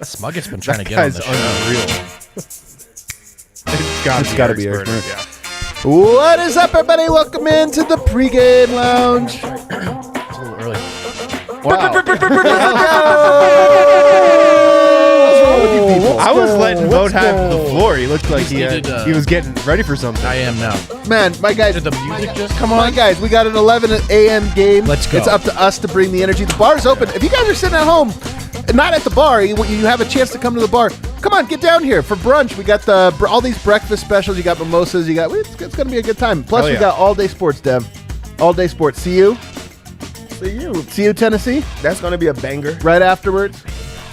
Smuggett's been trying to get on the show. Unreal. It's got to be Eric Burnett. Yeah. What is up, everybody? Welcome into the pregame lounge. It's a little early. Wow. I was letting Vogt have the floor. He looked like he was getting ready for something. I am now. Man, my guys. Did the music just come My on? guys, we got an 11 a.m. game. Let's go. It's up to us to bring the energy. The bar's open. If you guys are sitting at home, not at the bar, you have a chance to come to the bar. Come on, get down here for brunch. We got all these breakfast specials. You got mimosas. It's going to be a good time. Plus, we got all day sports, Dev. All day sports. See you, Tennessee. That's going to be a banger. Right afterwards.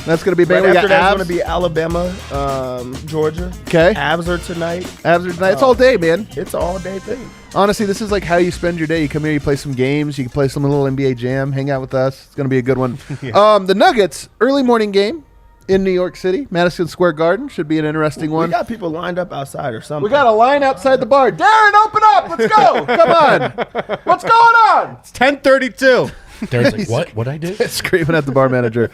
That's going to be a banger. Right We got after that's Avs. going to be Alabama, Georgia. Okay. Avs are tonight. Avs are tonight. It's all day, man. It's an all-day thing. Honestly, this is like how you spend your day. You come here, you play some games, you can play some little NBA Jam, hang out with us. It's going to be a good one. The Nuggets, early morning game in New York City, Madison Square Garden. Should be an interesting one. We got people lined up outside or something. We got a line outside the bar. Darren, open up. Let's go. Come on. What's going on? It's 10:32. There's like, what? What'd I do? Screaming at the bar manager.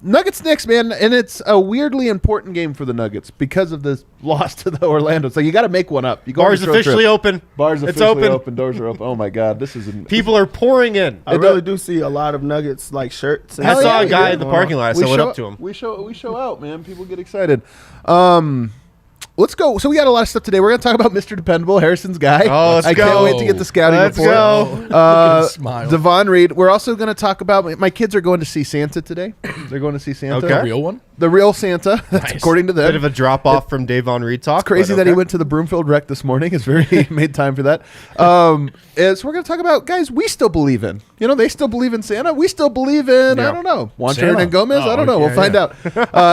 Nuggets Knicks, man, and it's a weirdly important game for the Nuggets because of this loss to the Orlando. So you got to make one up. You go Bar's officially open. Bar's It's officially open. Doors are open. Oh my God, this is People are pouring in. I really do see a lot of Nuggets like shirts. And I saw a yeah, guy yeah. in the parking lot. So I went up to him. We show out, man. People get excited. Let's go. So we got a lot of stuff today. We're going to talk about Mr. Dependable, Harrison's guy. Oh, let's I can't go. wait to get the scouting Let's report. go. Look at his smile. Devon Reed. We're also going to talk about my kids are going to see Santa today. They're going to see Santa. Okay. The real one? The real Santa. That's Nice. according to them. Bit of a drop off from Davon Reed talk. It's crazy but that he okay. went to the Broomfield Rec this morning. It's very made time for that. So we're going to talk about guys we still believe in. You know, they still believe in Santa. We still believe in, I don't know, Juan Santa. and Gomez. Oh, I don't know. yeah, We'll find out.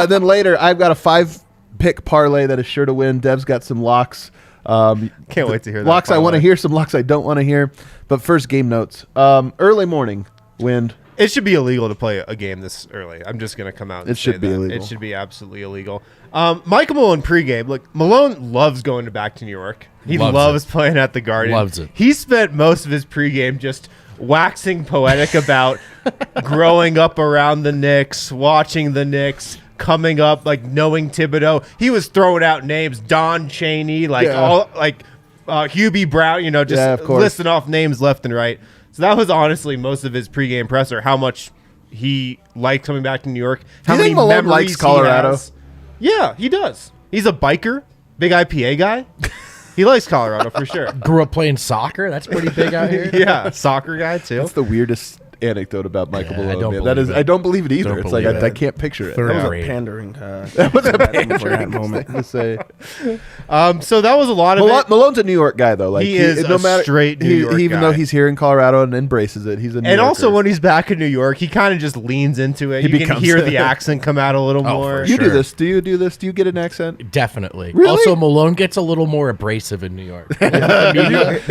Then later, I've got a 5-pick parlay that is sure to win. Dev's got some locks. Can't wait to hear that. Locks I want to parlay. hear, some locks I don't want to hear. But first, game notes. Early morning wind. It should be illegal to play a game this early. I'm just going to come out and It should say be that. illegal. It should be absolutely illegal. Michael Malone pregame. Look, Malone loves going back to New York. He loves playing at the Garden. Loves it. He spent most of his pregame just waxing poetic about growing up around the Knicks, watching the Knicks, coming up, like knowing Thibodeau. He was throwing out names, Don Chaney, Hubie Brown, of course. listing off names left and right. So that was honestly most of his pregame presser, how much he liked coming back to New York. How you think many Malone memories likes Colorado? he has. Yeah, he does. He's a biker, big IPA guy. He likes Colorado for sure. Grew up playing soccer. That's pretty big out here. Yeah, soccer guy too. That's the weirdest anecdote about Michael Yeah, I Malone. don't man. That believe is, it. I don't believe it either. Don't It's like believe I it. can't picture it. Third That was a rate. pandering. That was a for that moment. to say. So that was a lot of it. Malone's a New York guy, though. Like He is a straight New York even guy. though he's here in Colorado and embraces it, he's a New And Yorker. also when he's back in New York, he kind of just leans into it. He You can becomes hear it. the accent come out a little more. for you do sure. this. Do you do this? Do you get an accent? Definitely. Really? Also, Malone gets a little more abrasive in New York. If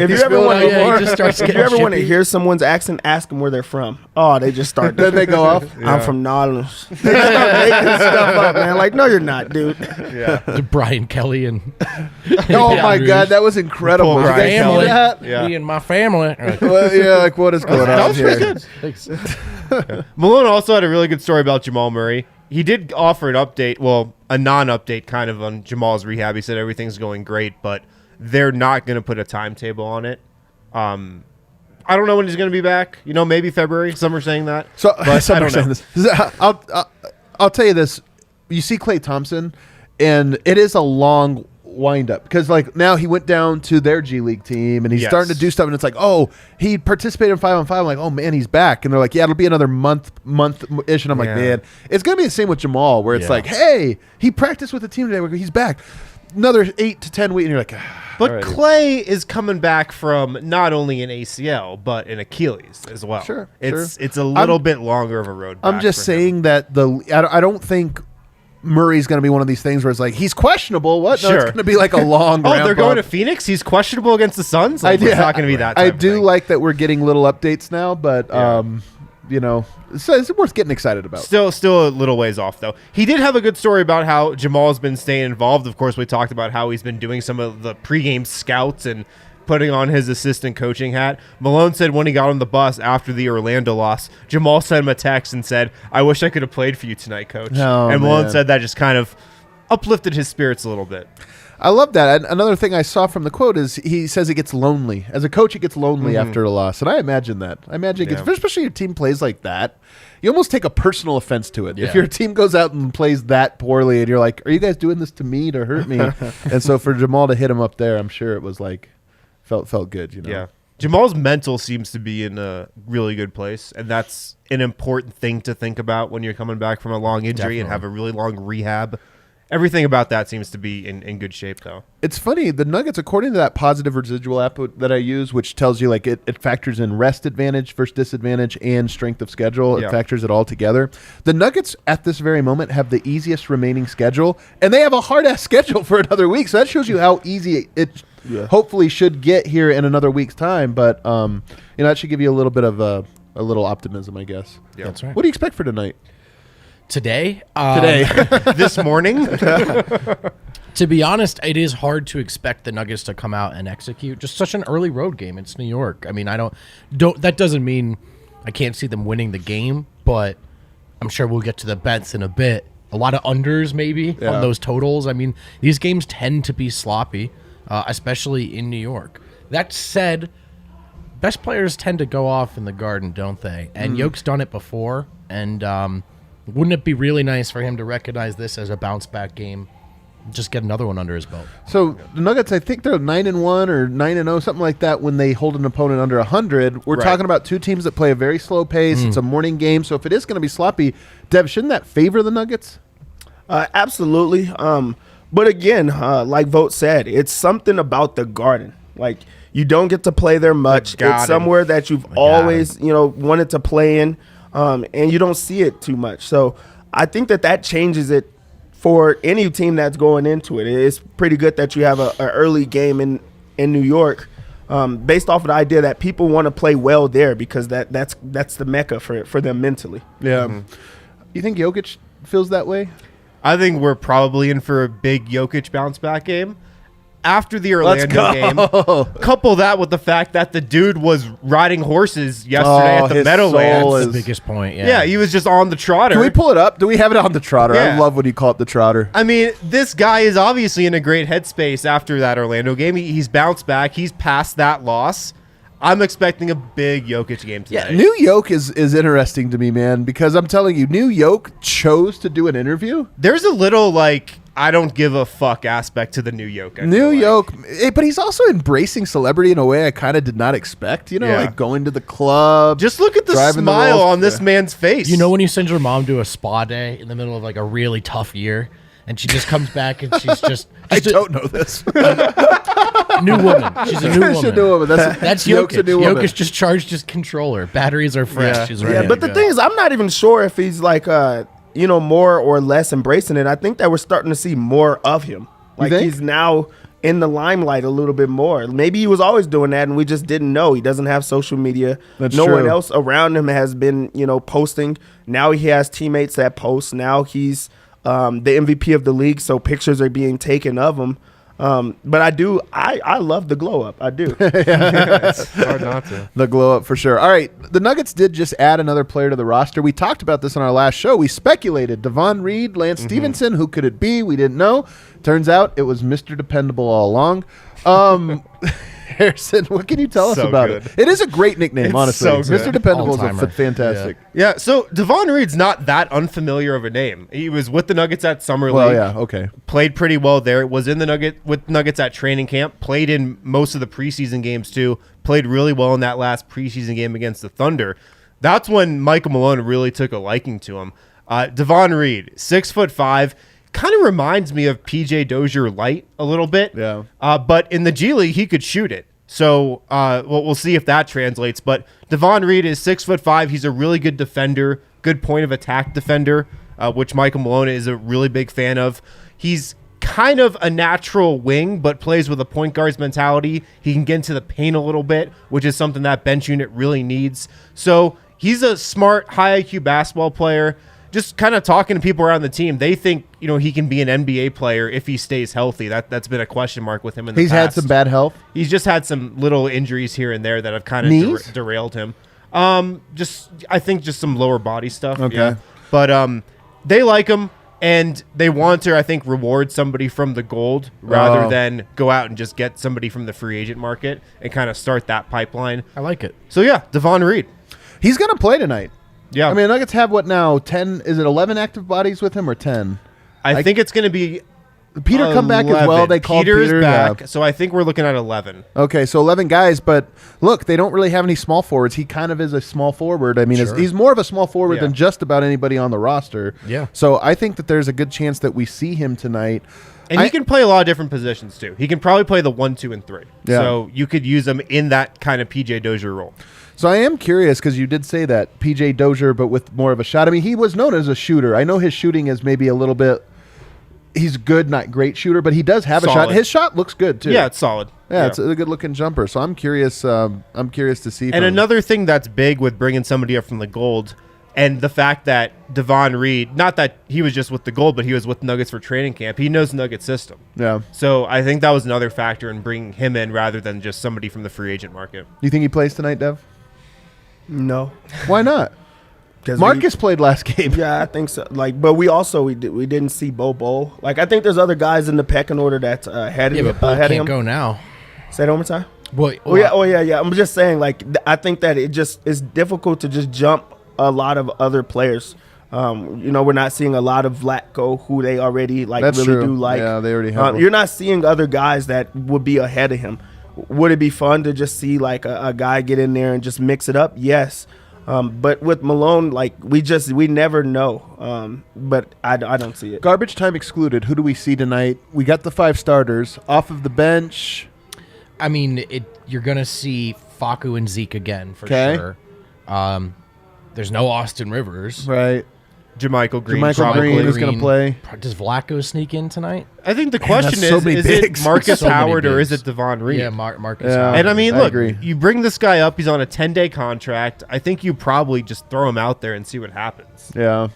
you ever feeling want it yeah, he to, just starts if you getting ever want to chippy. hear someone's accent, ask them where they're from. Oh, they just start. Then they go off. I'm from Nolens. They start making stuff up, man. Like, no, you're not, dude. To Brian Kelly and Oh my God, that was incredible. Poor Did you guys Brian see family. that? Yeah. Me and my family. Well, yeah, like what is going on That was here? pretty good. Malone also had a really good story about Jamal Murray. He did offer an update, well, a non-update kind of on Jamal's rehab. He said everything's going great, but they're not going to put a timetable on it. I don't know when he's going to be back. Maybe February. Some are saying that. So, but some I are don't know. saying this. I'll tell you this. You see Klay Thompson, and it is a long wind up because like now he went down to their G League team and he's Yes. starting to do stuff and it's like, oh, he participated in 5-on-5. I'm like, oh man, he's back. And they're like, yeah, it'll be another month-ish. And I'm like, Yeah. man, it's gonna be the same with Jamal where it's Yeah. like, hey, he practiced with the team today. He's back. Another 8 to 10 weeks, and you're like, But alrighty. Clay is coming back from not only an ACL but an Achilles as well. Sure, it's a little bit longer of a road. I'm back just for him. saying that I don't think Murray's going to be one of these things where it's like he's questionable. What? No, Sure. it's going to be like a long. Oh, ramp they're going up. to Phoenix. He's questionable against the Suns. Like, I do- it's not going to be that. I type of do thing. like that we're getting little updates now, but Yeah. it's worth getting excited about. Still a little ways off though. He did have a good story about how Jamal's been staying involved. Of course, we talked about how he's been doing some of the pregame scouts and putting on his assistant coaching hat. Malone said when he got on the bus after the Orlando loss, Jamal sent him a text and said, "I wish I could have played for you tonight, coach." Oh, and Malone man. said that just kind of uplifted his spirits a little bit. I love that. And another thing I saw from the quote is he says he gets lonely. As a coach, he gets lonely after a loss. And I imagine that. I imagine it gets, especially your team plays like that. You almost take a personal offense to it. Yeah. If your team goes out and plays that poorly and you're like, are you guys doing this to me to hurt me? And so for Jamal to hit him up there, I'm sure it was like, felt good, you know? Yeah. Jamal's mental seems to be in a really good place, and that's an important thing to think about when you're coming back from a long injury and have a really long rehab. Everything about that seems to be in good shape, though. It's funny, the Nuggets, according to that positive residual app that I use, which tells you like it factors in rest advantage versus disadvantage and strength of schedule. Yeah. It factors it all together. The Nuggets at this very moment have the easiest remaining schedule, and they have a hard-ass schedule for another week. So that shows you how easy it hopefully should get here in another week's time. But that should give you a little bit of a little optimism, I guess. Yeah. That's right. What do you expect for tonight? Today? This morning? To be honest, it is hard to expect the Nuggets to come out and execute. Just such an early road game. It's New York. I mean, that doesn't mean I can't see them winning the game, but I'm sure we'll get to the bets in a bit. A lot of unders maybe on those totals. I mean, these games tend to be sloppy, especially in New York. That said, best players tend to go off in the Garden, don't they? And Yoke's done it before, and wouldn't it be really nice for him to recognize this as a bounce-back game? Just get another one under his belt. So the Nuggets, I think they're 9-1 or 9-0, something like that. When they hold an opponent under 100, we're talking about two teams that play a very slow pace. It's a morning game, so if it is going to be sloppy, Dev, shouldn't that favor the Nuggets? Absolutely. But again, like Vogt said, it's something about the Garden. Like, you don't get to play there much. It's somewhere that you've always, wanted to play in, and you don't see it too much. So I think that changes it for any team that's going into it. It's pretty good that you have an early game in New York, based off of the idea that people want to play well there because that's the mecca for them mentally. Yeah. You think Jokic feels that way? I think we're probably in for a big Jokic bounce-back game. After the Orlando game, couple that with the fact that the dude was riding horses yesterday at the Meadowlands. That's the biggest point, Yeah, he was just on the trotter. Can we pull it up? Do we have it on the trotter? Yeah. I love when you call it the trotter. I mean, this guy is obviously in a great headspace after that Orlando game. He's bounced back. He's past that loss. I'm expecting a big Jokic game today. Yeah, New York is interesting to me, man, because I'm telling you, New York chose to do an interview. There's a little, I don't give a fuck aspect to the New York. New York, but he's also embracing celebrity in a way I kind of did not expect. Like going to the club. Just look at the driving smile Rolls. on this man's face. You know when you send your mom to a spa day in the middle of a really tough year, and she just comes back and she's just I don't know this. new woman. She's a new woman. She's a new woman. That's Jokic. Jokic. A new woman. Jokic just charged his controller. Batteries are fresh. Yeah. She's ready. Yeah, but the thing is, I'm not even sure if he's more or less embracing it. I think that we're starting to see more of him. He's now in the limelight a little bit more. Maybe he was always doing that and we just didn't know. He doesn't have social media. That's no true. one else around him has been, posting. Now he has teammates that post. Now he's the MVP of the league, so pictures are being taken of him. But I love the glow up. I do. It's hard not to. The glow up for sure. All right. The Nuggets did just add another player to the roster. We talked about this on our last show. We speculated Devon Reed, Lance Stevenson. Who could it be? We didn't know. Turns out it was Mr. Dependable all along. Harrison, what can you tell us So about good. it? It is a great nickname, It's honestly. so good. Mr. Dependable is All-timer. fantastic. Yeah, so Devon Reed's not that unfamiliar of a name. He was with the Nuggets at Summer Well, League. yeah, okay. Played pretty well there. Was in the Nuggets at training camp. Played in most of the preseason games too. Played really well in that last preseason game against the Thunder. That's when Michael Malone really took a liking to him. Devon Reed, 6'5", kind of reminds me of PJ Dozier light a little bit. Yeah. But in the G League, he could shoot it. So we'll see if that translates. But Devon Reed is 6'5". He's a really good defender, good point of attack defender, which Michael Malone is a really big fan of. He's kind of a natural wing, but plays with a point guard's mentality. He can get into the paint a little bit, which is something that bench unit really needs. So he's a smart, high IQ basketball player. just kind of talking to people around the team, they think, he can be an NBA player if he stays healthy. That's been a question mark with him in the He's past. had some bad health. He's just had some little injuries here and there that have kind of derailed him. I think just some lower body stuff. Okay. Yeah. But they like him, and they want to, I think, reward somebody from the gold rather than go out and just get somebody from the free agent market and kind of start that pipeline. I like it. So, yeah, Devon Reed. He's going to play tonight. Yeah. I mean, Nuggets have what now? 10? Is it 11 active bodies with him or 10? I think it's going to be Peter come back as well. They called Peter's Peter back, so I think we're looking at 11. Okay, so 11 guys, but look, they don't really have any small forwards. He kind of is a small forward. I mean, he's more of a small forward than just about anybody on the roster. Yeah. So I think that there's a good chance that we see him tonight. And he can play a lot of different positions, too. He can probably play the 1, 2, and 3. Yeah. So you could use him in that kind of PJ Dozier role. So I am curious because you did say that, PJ Dozier, but with more of a shot. I mean, he was known as a shooter. I know his shooting is maybe a little bit... He's good, not great shooter, but he does have a shot. His shot looks good too. Yeah, it's solid. Yeah, it's a good-looking jumper. So I'm curious. I'm curious to see. And another thing that's big with bringing somebody up from the gold, and the fact that Devon Reed, not that he was just with the gold, but he was with Nuggets for training camp. He knows Nuggets system. Yeah. So I think that was another factor in bringing him in rather than just somebody from the free agent market. You think he plays tonight, Dev? No. Why not? Because Marcus played last game. Yeah, I think so. But we didn't see Bo. I think there's other guys in the pecking order that's ahead of him. Yeah, but Bo can't go now. Say it one more time. Yeah. I'm just saying, I think that it's difficult to just jump a lot of other players. We're not seeing a lot of Vlatko who they already That's really true. do like. Yeah, they already have. You're not seeing other guys that would be ahead of him. Would it be fun to just see a guy get in there and just mix it up? Yes. But with Malone, we never know. But I don't see it. Garbage time excluded. Who do we see tonight? We got the 5 starters off of the bench. I mean, you're gonna see Facu and Zeke again for sure. There's no Austin Rivers, right? Jermichael Green. Jermichael Green is going to play. Does Vlatko sneak in tonight? I think the question is it Marcus Howard or is it Devon Reed? Yeah, Marcus Howard. And I mean, look, you bring this guy up. He's on a 10-day contract. I think you probably just throw him out there and see what happens. Yeah.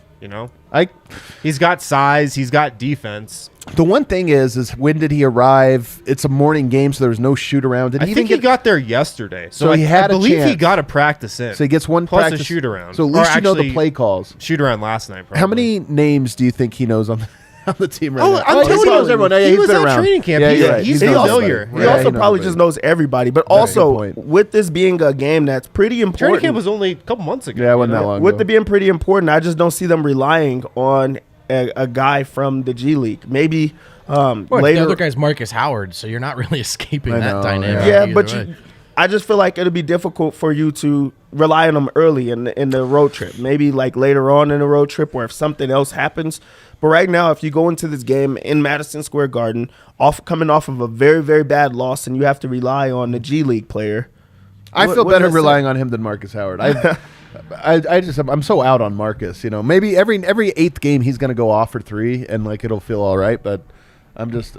He's got size. He's got defense. The one thing is when did he arrive? It's a morning game, so there was no shoot around. I think he got there yesterday. So he had I believe a chance. He got a practice in. So he gets one plus practice. a shoot around. So at least you know the play calls. Shoot around last night, probably. How many names do you think he knows on the team right now? I'm telling you, everyone. He was at training camp. He's familiar. He also probably just knows everybody. But also, with this being a game that's pretty important. Training camp was only a couple months ago. Yeah, it wasn't that long ago. With it being pretty important, I just don't see them relying on a guy from the G League. Maybe later. The other guy's Marcus Howard, so you're not really escaping that dynamic. Yeah, but I just feel like it'll be difficult for you to rely on him early in the road trip. Maybe later on in the road trip, or if something else happens. But right now, if you go into this game in Madison Square Garden, coming off of a very, very bad loss, and you have to rely on the G League player, I feel better relying on him than Marcus Howard. I'm so out on Marcus. Maybe every 8th game he's going to go off for 3 and it'll feel all right. But I'm just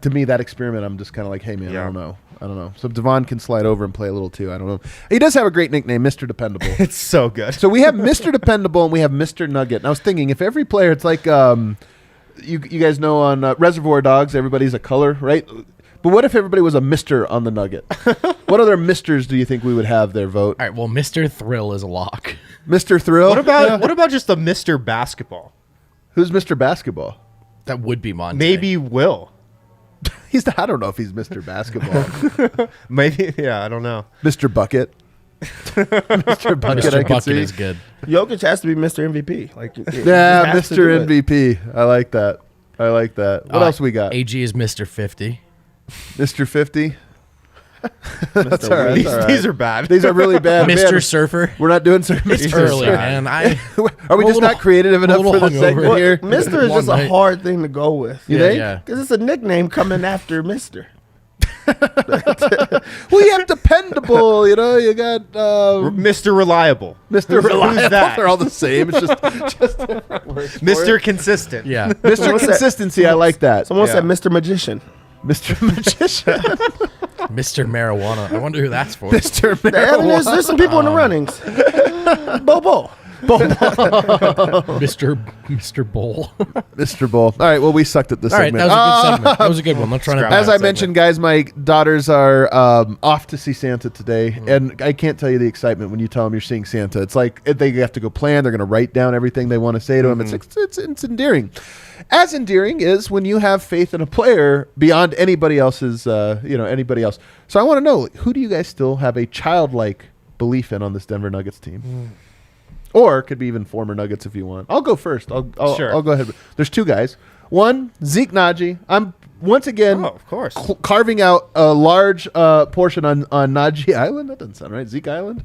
to me that experiment. I'm just kind of like, hey man, I don't know. So Devon can slide over and play a little too. I don't know. He does have a great nickname, Mr. Dependable. It's so good. So we have Mr. Dependable and we have Mr. Nugget. And I was thinking if every player, it's like you guys know on Reservoir Dogs, everybody's a color, right? But what if everybody was a Mr. on the Nugget? What other Misters do you think we would have there, Vogt? All right, well, Mr. Thrill is a lock. Mr. Thrill? What about just a Mr. Basketball? Who's Mr. Basketball? That would be Monte. Maybe Will. I don't know if he's Mr. Basketball. Maybe, yeah, I don't know. Mr. Bucket. Mr. Bucket, Mr. Bucket is good. Jokic has to be Mr. MVP. Yeah, Mr. MVP. I like that. What else we got? AG is Mr. 50. Mr. 50. That's all right. These are bad. These are really bad. Mr. Man, Surfer. We're not doing Surfer. It's early, man. Are we just not creative enough for the segment here? Mr. is just a hard thing to go with. You think? Yeah. Because it's a nickname coming after Mr. Well, you have Dependable. You got Mr. Reliable. Mr. Reliable. Who's that? They're all the same. It's just different words. Mr. Consistent. Yeah. Mr. Consistency. I like that. Someone said Mr. Magician. Mr. Magician. Mr. Marijuana. I wonder who that's for. Mr. Marijuana. There's some people in the runnings. Bobo. Mr. Bowl. Mr. Bull. All right, well, we sucked at this All right, segment. that was a good segment. That was a good one. Let's run it back. As I mentioned, guys, my daughters are off to see Santa today, and I can't tell you the excitement when you tell them you're seeing Santa. It's like they have to go plan. They're going to write down everything they want to say to him. It's endearing. As endearing is when you have faith in a player beyond anybody else's, anybody else. So I want to know, who do you guys still have a childlike belief in on this Denver Nuggets team? Or it could be even former Nuggets if you want. I'll go first. I'll go ahead. There's two guys. One, Zeke Naji. I'm once again of course. Carving out a large portion on Naji Island. That doesn't sound right. Zeke Island?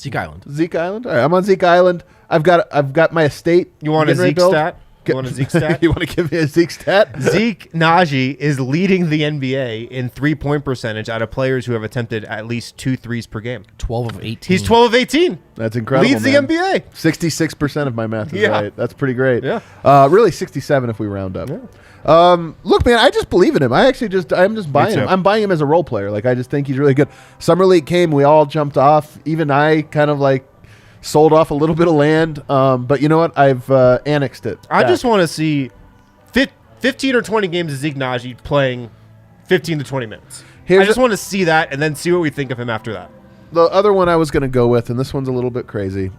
Zeke Island. Zeke Island? All right, I'm on Zeke Island. I've got my estate. You want a Zeke stat? You want a Zeke stat? You want to give me a Zeke stat? Zeke Naji is leading the NBA in 3-point percentage out of players who have attempted at least 2 threes per game. 12 of 18. He's 12 of 18. That's incredible. Leads the NBA. 66% of my math is right. That's pretty great. Yeah. Really 67 if we round up. Yeah. Look, man, I just believe in him. I'm just buying him. I'm buying him as a role player. Like, I just think he's really good. Summer League came. We all jumped off. Even I kind of like sold off a little bit of land. But you know what? I've annexed it. I just want to see 15 or 20 games of Zeke Naji playing 15 to 20 minutes. I just want to see that and then see what we think of him after that. The other one I was going to go with, and this one's a little bit crazy,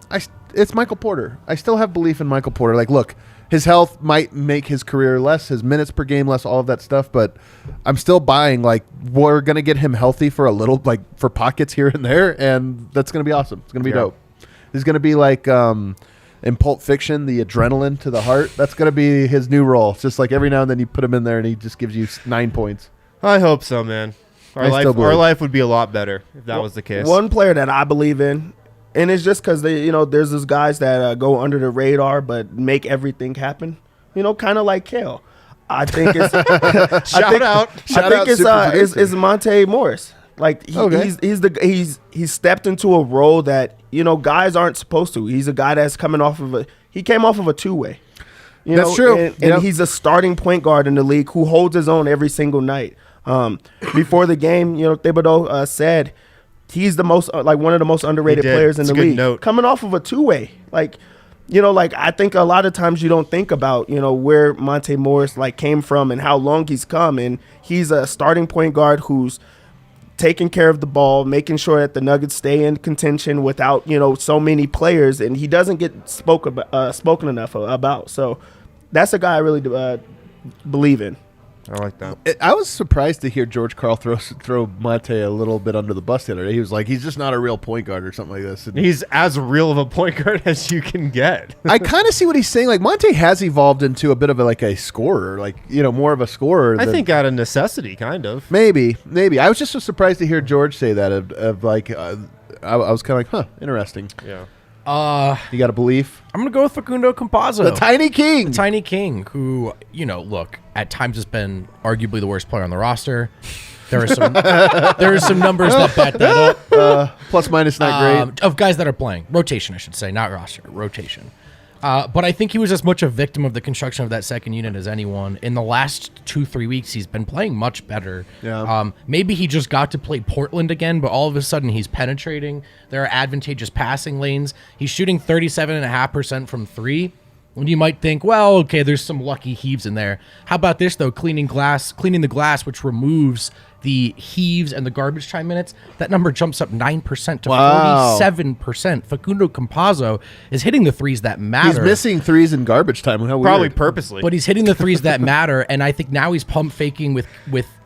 it's Michael Porter. I still have belief in Michael Porter. Like, look, his health might make his career less, his minutes per game less, all of that stuff, but I'm still buying, like, we're going to get him healthy for a little, like, for pockets here and there, and that's going to be awesome. It's going to be dope. He's going to be like in Pulp Fiction, the adrenaline to the heart. That's going to be his new role. It's just like every now and then you put him in there and he just gives you 9 points. I hope so, man. Our life would be a lot better if that was the case. One player that I believe in, and it's just because there's those guys that go under the radar but make everything happen. Kind of like Kale. I think it's it's Monte Morris. Like he's stepped into a role that guys aren't supposed to. He's a guy that's came off of a 2-way. That's true. And he's a starting point guard in the league who holds his own every single night. Before the game, Thibodeau said he's the most one of the most underrated players in the league. Note. Coming off of a 2-way, I think a lot of times you don't think about where Monte Morris came from and how long he's come, and he's a starting point guard who's taking care of the ball, making sure that the Nuggets stay in contention without so many players, and he doesn't get spoken enough about. So that's a guy I really believe in. I like that. I was surprised to hear George Karl throw Monte a little bit under the bus the other day. He was like, he's just not a real point guard or something like this. And he's as real of a point guard as you can get. I kind of see what he's saying. Like, Monte has evolved into a bit of a scorer, more of a scorer. I think out of necessity, kind of. Maybe. I was just so surprised to hear George say that. I was kind of like, huh, interesting. Yeah. You got a belief? I'm going to go with Facundo Campazzo. The Tiny King. The Tiny King, who, look, at times has been arguably the worst player on the roster. There are some numbers that back that up. Plus minus not great. Of guys that are playing. Rotation, I should say, not roster. Rotation. But I think he was as much a victim of the construction of that second unit as anyone. In the last 2-3 weeks, he's been playing much better. Yeah. Maybe he just got to play Portland again, but all of a sudden he's penetrating. There are advantageous passing lanes. He's shooting 37.5% from 3. And you might think, well, okay, there's some lucky heaves in there. How about this, though? Cleaning the glass, which removes the heaves and the garbage time minutes. That number jumps up 9% to 47%. Facundo Campazzo is hitting the threes that matter. He's missing threes in garbage time. How Probably weird. purposely. But he's hitting the threes that matter, and I think now he's pump faking with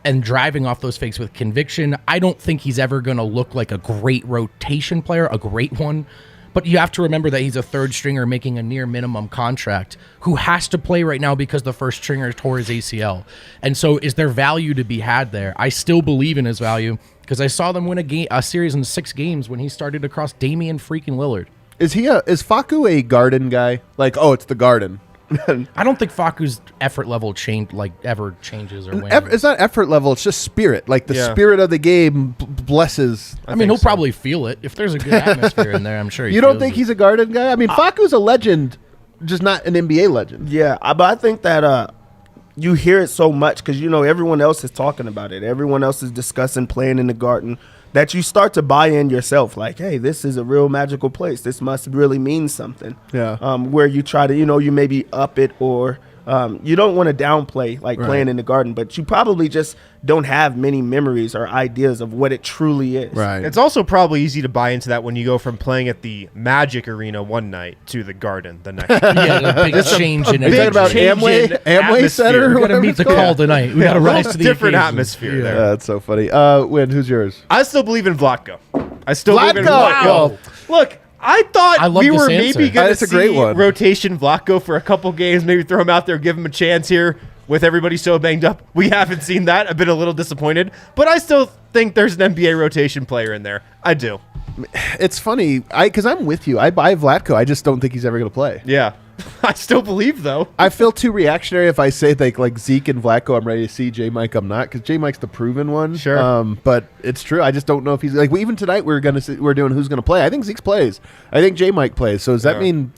and driving off those fakes with conviction. I don't think he's ever going to look like a great rotation player, a great one. But you have to remember that he's a third stringer making a near minimum contract who has to play right now because the first stringer tore his ACL. And so is there value to be had there? I still believe in his value because I saw them win a series in 6 games when he started across Damian freaking Lillard. Is Facu a Garden guy? It's the Garden. I don't think Facu's effort level ever changes or wanes. It's not effort level. It's just spirit. Spirit of the game blesses. I mean, he'll probably feel it. If there's a good atmosphere in there, I'm sure You don't think he's a Garden guy? I mean, Facu's a legend, just not an NBA legend. Yeah, but I think that you hear it so much because, everyone else is talking about it. Everyone else is discussing playing in the Garden. that you start to buy in yourself. Like, hey, this is a real magical place. This must really mean something. Yeah. Where you try to, you maybe up it or you don't want to downplay playing in the Garden, but you probably just don't have many memories or ideas of what it truly is. Right. It's also probably easy to buy into that when you go from playing at the Magic Arena one night to the Garden the next. Yeah, the big change in Are you talking about change in Amway atmosphere. Center? We got to meet the call tonight. We got to rise to the different occasion. atmosphere there. That's so funny. Win, who's yours? I still believe in Vlatko. I still believe in Vlatko! Vlatko. Wow. Look, I thought I love we this were answer. maybe going to That's a great see one. rotation Vlatko for a couple games, maybe throw him out there, give him a chance here with everybody so banged up. We haven't seen that. I've been a little disappointed, but I still think there's an NBA rotation player in there. I do. It's funny, because I'm with you. I buy Vlatko. I just don't think he's ever going to play. Yeah. I still believe, though. I feel too reactionary if I say like Zeke and Vlatko I'm ready to see. J Mike I'm not, because J Mike's the proven one. Sure. But it's true. I just don't know if he's like. Even tonight we're doing who's going to play. I think Zeke plays. I think J Mike plays. So does that mean?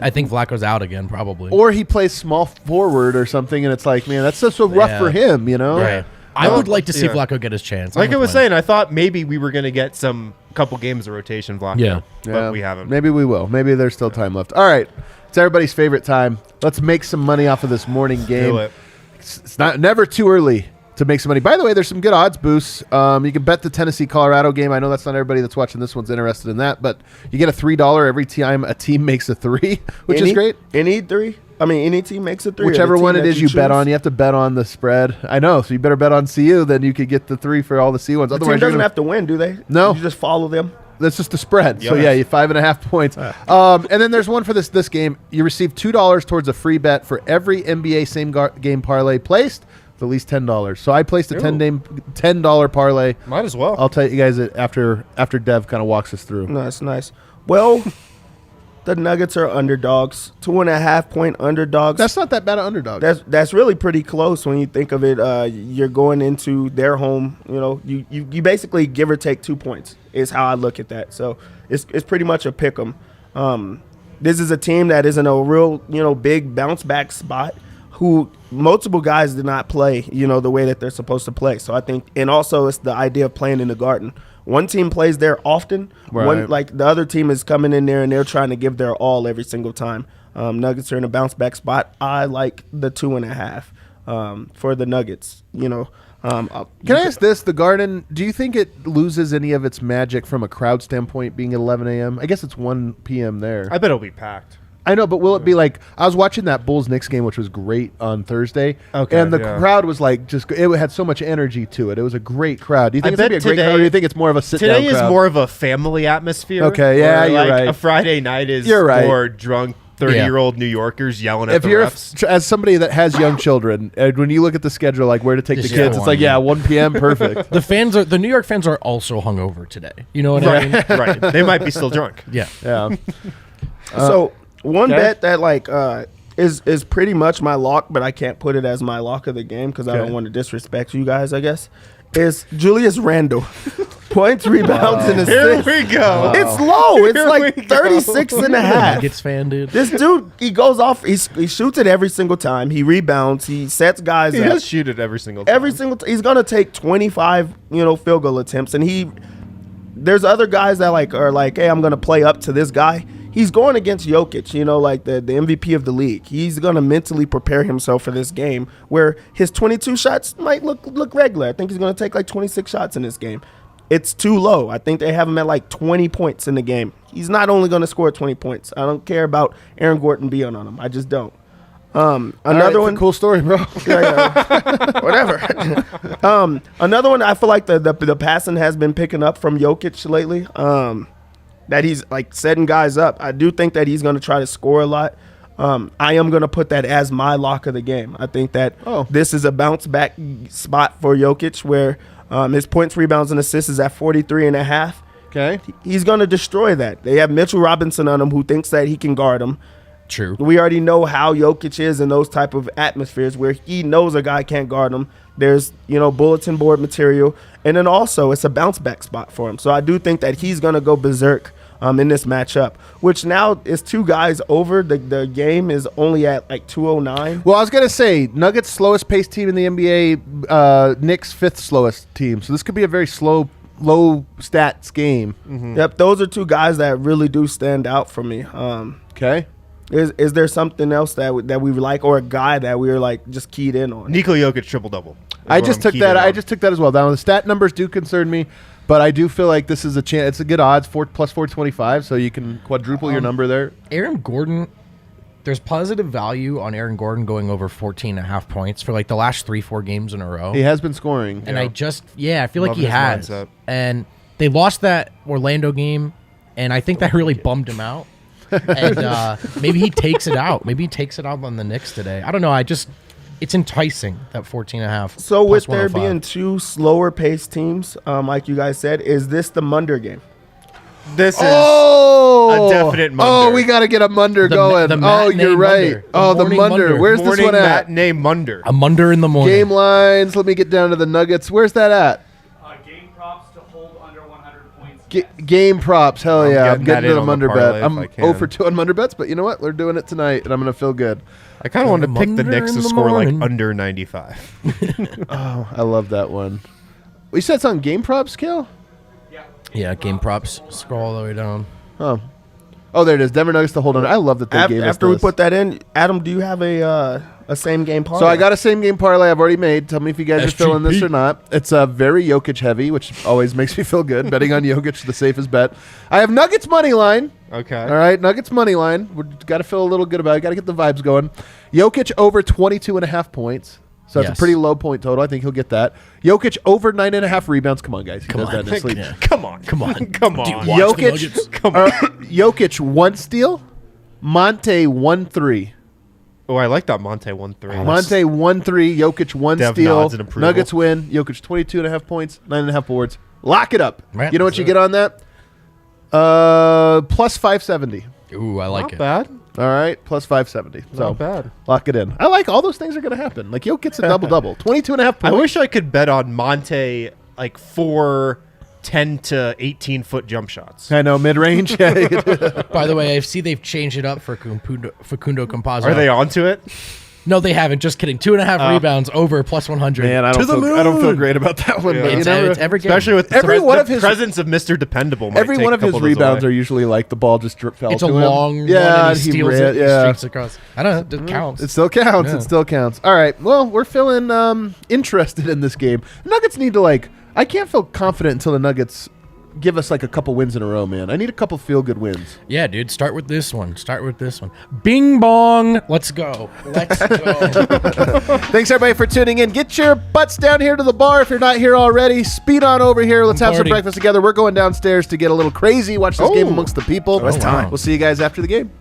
I think Vlatko's out again, probably. Or he plays small forward or something, and it's like, man, that's just so rough for him, you know? Right. I would like to see Vlatko get his chance. Like I was saying, I thought maybe we were going to get some couple games of rotation Vlatko. Yeah. But we haven't. Maybe we will. Maybe there's still time left. All right. It's everybody's favorite time. Let's make some money off of this morning game. Do it. It's never too early to make some money. By the way, there's some good odds boosts. You can bet the Tennessee-Colorado game. I know that's not everybody that's watching this one's interested in that, but you get a $3 every time a team makes a 3, which is great. Any team makes a 3. Whichever one it is you bet on, you have to bet on the spread. I know, so you better bet on CU, then you could get the 3 for all the C ones. The team doesn't have to win, do they? No. You just follow them. That's just the spread. So, Yes. yeah, you 5.5 points. And then there's one for this game. You receive $2 towards a free bet for every NBA same-game parlay placed with at least $10. So I placed a $10 parlay. Might as well. I'll tell you guys it after Dev kind of walks us through. Nice. Well, the Nuggets are underdogs, 2.5-point underdogs. That's not that bad an underdog. That's really pretty close when you think of it. You're going into their home. You basically give or take 2 points is how I look at that. So it's pretty much a pick 'em. This is a team that is in a real big bounce back spot. Who multiple guys did not play the way that they're supposed to play. So I think, and also it's the idea of playing in the Garden. One team plays there often. Right. Like the other team is coming in there and they're trying to give their all every single time. Nuggets are in a bounce back spot. I like the 2.5 for the Nuggets. Can I ask this? The Garden, do you think it loses any of its magic from a crowd standpoint being at 11 a.m.? I guess it's 1 p.m. there. I bet it'll be packed. I know, but will it be like I was watching that Bulls-Knicks game, which was great on Thursday, Okay, and the yeah. crowd was like it had so much energy to it. It was a great crowd. Do you think I it's gonna be a bet great crowd, or do you think it's more of a sit-down Today is crowd? more of a family atmosphere. Okay, yeah, where, you're right. A Friday night is You're right. for drunk 30-year-old New Yorkers yelling at If the you're refs. as somebody that has young children, and when you look at the schedule, like where to take the Just kids, go it's like on. 1 p.m. perfect. The New York fans are also hungover today. You know what I mean? Right. They might be still drunk. Yeah. Yeah. So one okay. bet that is pretty much my lock, but I can't put it as my lock of the game because I don't want to disrespect you guys, I guess, is Julius Randle. Points, rebounds, and assists. Here we go. It's low. It's Here like we go. 36 and a half. Nuggets fan, dude. This dude, he goes off. He shoots it every single time. He rebounds. He sets guys He up. does shoot it every single time. He's gonna take 25, field goal attempts, and there's other guys that are like, hey, I'm gonna play up to this guy. He's going against Jokic, like the MVP of the league. He's gonna mentally prepare himself for this game, where his 22 shots might look regular. I think he's gonna take like 26 shots in this game. It's too low. I think they have him at like 20 points in the game. He's not only going to score 20 points. I don't care about Aaron Gordon being on him. I just don't. Another one. Cool story, bro. Whatever. Another one. I feel like the passing has been picking up from Jokic lately. That he's like setting guys up. I do think that he's going to try to score a lot. I am going to put that as my lock of the game. I think that this is a bounce back spot for Jokic where his points, rebounds, and assists is at 43.5. Okay. He's going to destroy that. They have Mitchell Robinson on him who thinks that he can guard him. True. We already know how Jokic is in those type of atmospheres where he knows a guy can't guard him. There's, bulletin board material. And then also it's a bounce back spot for him. So I do think that he's going to go berserk in this matchup, which now is 2 guys over. The game is only at like 209. Well, I was going to say, Nuggets slowest paced team in the NBA, Knicks 5th slowest team. So this could be a very slow low stats game. Yep, those are two guys that really do stand out for me. Okay. Is there something else that we like, or a guy that we were like just keyed in on? Nikola Jokic triple-double. I just took that as well. Now the stat numbers do concern me, but I do feel like this is a chance. It's a good odds, plus 425, so you can quadruple your number there. Aaron Gordon, there's positive value on Aaron Gordon going over 14.5 points for like the last 3-4 games in a row. He has been scoring. And I feel like he his has. mindset. And they lost that Orlando game, and I think that really bummed him out. And maybe he takes it out. Maybe he takes it out on the Knicks today. I don't know. It's enticing, that 14.5. So with there 105. being two slower paced teams, like you guys said, is this the Munder game? This is a definite Munder. Oh, we got to get a Munder going. the Oh, matinee you're right. Munder. The Morning Munder. Munder. Where's this Morning one at? matinee Munder. A Munder in the morning. Game lines. Let me get down to the Nuggets. Where's that at? Game props to hold under 100 points. Game props. Hell I'm yeah. I'm getting getting that to in the on the Munder parlay bet. if I'm I can. 0 for 2 on Munder bets, but you know what? We're doing it tonight, and I'm going to feel good. I kind of wanted to pick the Munder Knicks in to the score morning. like under 95. Oh, I love that one. We said it's on game props, Kill? Yeah, game props. Scroll all the way down. Oh, there it is. Denver Nuggets to hold on. I love that they gave us After we this. put that in, Adam, do you have a same game parlay? So I got a same game parlay I've already made. Tell me if you guys are feeling this or not. It's very Jokic heavy, which always makes me feel good. Betting on Jokic, the safest bet. I have Nuggets money line. Okay. All right, Nuggets money line. We've got to feel a little good about it. Got to get the vibes going. Jokic over 22.5 points. So that's Yes. a pretty low point total. I think he'll get that. Jokic over 9.5 rebounds. Come on, guys. He Come does on. that in his sleep. Yeah. Come on. Come on. Come on. Dude, watch the Nuggets. Jokic, Come on. Jokic 1 steal. Monte 1-3. Oh, I like that Monte 1-3. Monte 1-3. Jokic 1 Dev steal. nods in approval. Nuggets win. Jokic 22.5 points. 9.5 boards. Lock it up. Right, You know what let's you do get on that? Plus 570. Ooh, I like Not it. bad. All right, plus 570. So Not bad. lock it in. I like all those things are going to happen. Like Jokic gets a double-double. 22.5 I points. wish I could bet on Monte like 4 10 to 18 foot jump shots. I know, mid-range. By the way, I see they've changed it up for Facundo Campazzo. Are they onto it? No, they haven't. Just kidding. 2.5 rebounds over plus 100. Man, I To the don't feel moon. great about that one. Yeah. But you It's, never, it's every game. Especially with Every the one of his- presence of Mr. Dependable. Might every take one a of his couple those rebounds away. are usually like the ball just fell It's to a him. long one, Yeah, and he he steals ran, it and yeah. streaks across. I don't know. It counts. It still counts. Yeah. It still counts. All right. Well, we're feeling interested in this game. The Nuggets need to I can't feel confident until the Nuggets give us like a couple wins in a row, man. I need a couple feel-good wins. Yeah, dude. Start with this one. Bing bong. Let's go. Let's go. Thanks, everybody, for tuning in. Get your butts down here to the bar if you're not here already. Speed on over here. Let's have some Party. breakfast together. We're going downstairs to get a little crazy. Watch this game amongst the people. it's time. We'll see you guys after the game.